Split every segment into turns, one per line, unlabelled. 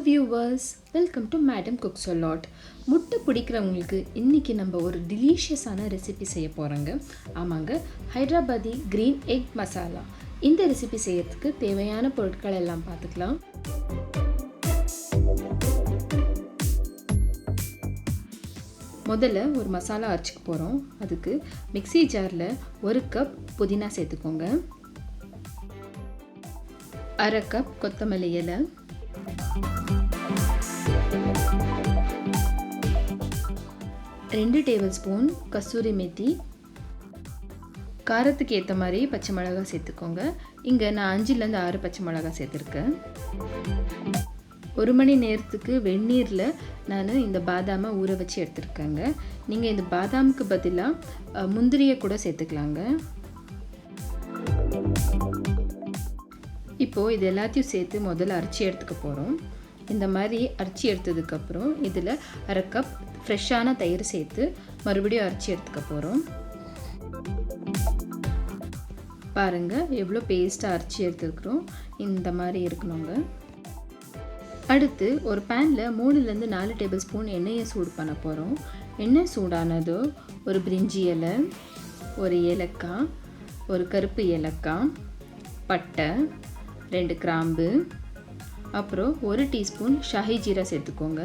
viewers, welcome to Madam Cooks a Lot. முட்டை பிடிக்கிறவங்களுக்கு இன்றைக்கி நம்ம ஒரு டெலிஷியஸான ரெசிபி செய்ய போகிறோங்க. ஆமாங்க, ஹைதராபாதி க்ரீன் எக் மசாலா. இந்த ரெசிபி செய்யறதுக்கு தேவையான பொருட்கள் எல்லாம் பார்த்துக்கலாம். முதல்ல ஒரு மசாலா அரைச்சிக்க போகிறோம். அதுக்கு மிக்ஸி ஜாரில் 1 கப் புதினா சேர்த்துக்கோங்க, 1/2 கப் கொத்தமல்லி இலை, 2 டேபிள் ஸ்பூன் கசூரி மெத்தி, காரத்துக்கு ஏற்ற மாதிரி பச்சை மிளகாய் சேர்த்துக்கோங்க. இங்கே நான் 5லேருந்து 6 பச்சை மிளகாய் சேர்த்துருக்கேன். 1 மணி நேரத்துக்கு வெந்நீரில் நான் இந்த பாதாமை ஊற வச்சு எடுத்துருக்கேங்க. நீங்கள் இந்த பாதாமுக்கு பதிலாக முந்திரியை கூட சேர்த்துக்கலாங்க. இப்போது இது எல்லாத்தையும் சேர்த்து முதல்ல அரைச்சி எடுத்துக்க போகிறோம். இந்த மாதிரி அரைச்சி எடுத்ததுக்கப்புறம் இதில் 1/2 கப் ஃப்ரெஷ்ஷான தயிர் சேர்த்து மறுபடியும் அரைச்சி எடுத்துக்க போகிறோம். பாருங்கள் எவ்வளோ பேஸ்ட்டாக அரைச்சி எடுத்துருக்குறோம். இந்த மாதிரி இருக்கணுங்க. அடுத்து ஒரு பேனில் 3லேருந்து 4 டேபிள் ஸ்பூன் எண்ணெயை சூடு பண்ண போகிறோம். எண்ணெய் சூடானதோ ஒரு பிரிஞ்சி இலை, ஒரு ஏலக்காய், ஒரு கருப்பு ஏலக்காய், பட்டை, 2 கிராம்பு, அப்புறம் 1 டீஸ்பூன் ஷாஹி ஜீரா சேர்த்துக்கோங்க.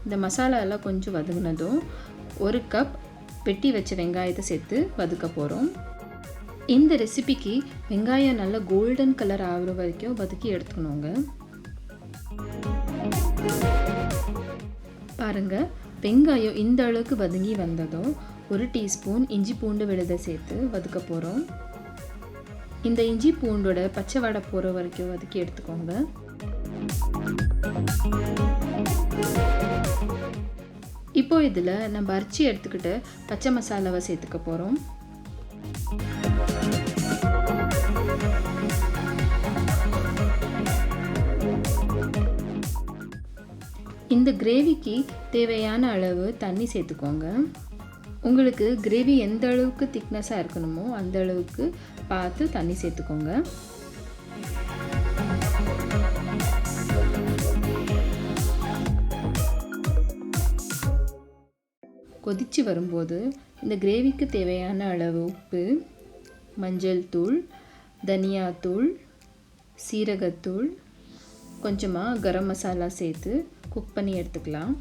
இந்த மசாலாலாம் கொஞ்சம் வதங்கினதும் 1 கப் வெட்டி வச்ச வெங்காயத்தை சேர்த்து வதக்க போகிறோம். இந்த ரெசிபிக்கு வெங்காயம் நல்லா கோல்டன் கலர் ஆகிற வரைக்கும் வதக்கி எடுத்துக்கணுங்க. பாருங்கள், வெங்காயம் இந்த அளவுக்கு வதங்கி வந்ததும் 1 டீஸ்பூன் இஞ்சி பூண்டு விழுதை சேர்த்து வதக்க போகிறோம். இந்த இஞ்சி பூண்டோட பச்சை வாடை போகிற வரைக்கும் வதக்கி எடுத்துக்கோங்க. இப்போ இதில் நம்ம அரைச்சி எடுத்துக்கிட்டு பச்சை மசாலாவை சேர்த்துக்க போகிறோம். இந்த கிரேவிக்கு தேவையான அளவு தண்ணி சேர்த்துக்கோங்க. உங்களுக்கு கிரேவி எந்த அளவுக்கு திக்னஸாக இருக்கணுமோ அந்த அளவுக்கு பார்த்து தண்ணி சேர்த்துக்கோங்க. கொதித்து வரும்போது இந்த கிரேவிக்கு தேவையான அளவு உப்பு, மஞ்சள் தூள், தனியாத்தூள், சீரகத்தூள், கொஞ்சமாக கரம் மசாலா சேர்த்து குக் பண்ணி எடுத்துக்கலாம்.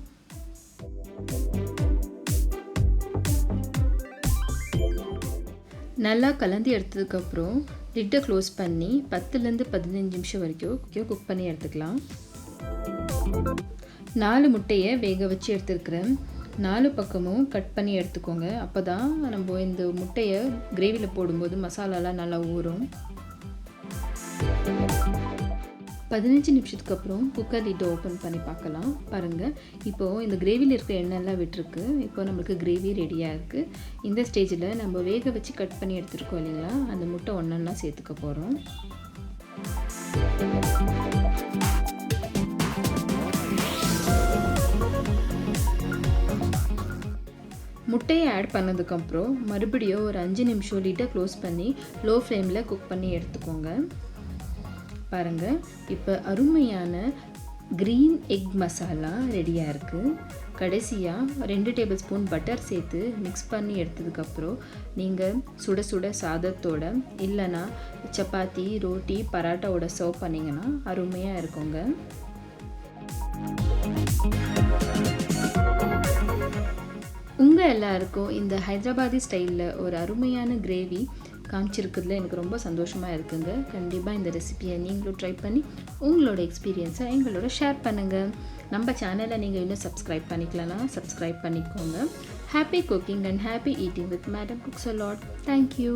நல்லா கலந்து எடுத்ததுக்கப்புறம் லிட்டை க்ளோஸ் பண்ணி 10லேருந்து 15 நிமிஷம் வரைக்கும் குக் பண்ணி எடுத்துக்கலாம். 4 முட்டையை வேக வச்சு எடுத்துருக்கிறேன். 4 பக்கமும் கட் பண்ணி எடுத்துக்கோங்க. அப்போ தான் நம்ம இந்த முட்டையை கிரேவியில் போடும்போது மசாலாலாம் நல்லா ஊறும். 15 நிமிஷத்துக்கு அப்புறம் குக்கர் லிட்டை ஓப்பன் பண்ணி பார்க்கலாம். பாருங்கள், இப்போது இந்த கிரேவியில் இருக்க எண்ணெய்லாம் விட்டுருக்கு. இப்போ நம்மளுக்கு கிரேவி ரெடியாக இருக்குது. இந்த ஸ்டேஜில் நம்ம வேக வச்சு கட் பண்ணி எடுத்துருக்கோம் இல்லைங்களா, அந்த முட்டை ஒன்றா சேர்த்துக்க போகிறோம். முட்டையை ஆட் பண்ணதுக்கப்புறம் மறுபடியும் ஒரு 5 நிமிஷம் லிட்டை க்ளோஸ் பண்ணி லோ ஃப்ளேமில் குக் பண்ணி எடுத்துக்கோங்க. பாருங்கள், இப்போ அருமையான க்ரீன் எக் மசாலா ரெடியாக இருக்குது. கடைசியாக 2 டேபிள் ஸ்பூன் பட்டர் சேர்த்து மிக்ஸ் பண்ணி எடுத்ததுக்கப்புறம் நீங்கள் சுட சுட சாதத்தோட இல்லைன்னா சப்பாத்தி, ரோட்டி, பராட்டாவோட சர்வ் பண்ணிங்கன்னா அருமையாக இருக்குங்க. உங்கள் எல்லாருக்கும் இந்த ஹைதராபாதி ஸ்டைலில் ஒரு அருமையான கிரேவி காமிச்சிருக்கிறதுல எனக்கு ரொம்ப சந்தோஷமாக இருக்குங்க. கண்டிப்பாக இந்த ரெசிபியை நீங்களும் ட்ரை பண்ணி உங்களோட எக்ஸ்பீரியன்ஸை எங்களோட ஷேர் பண்ணுங்கள். நம்ம சேனலை நீங்கள் இன்னும் சப்ஸ்கிரைப் பண்ணிக்கலன்னா சப்ஸ்கிரைப் பண்ணிக்கோங்க. Happy cooking and happy eating with madam cooks a lot. Thank you.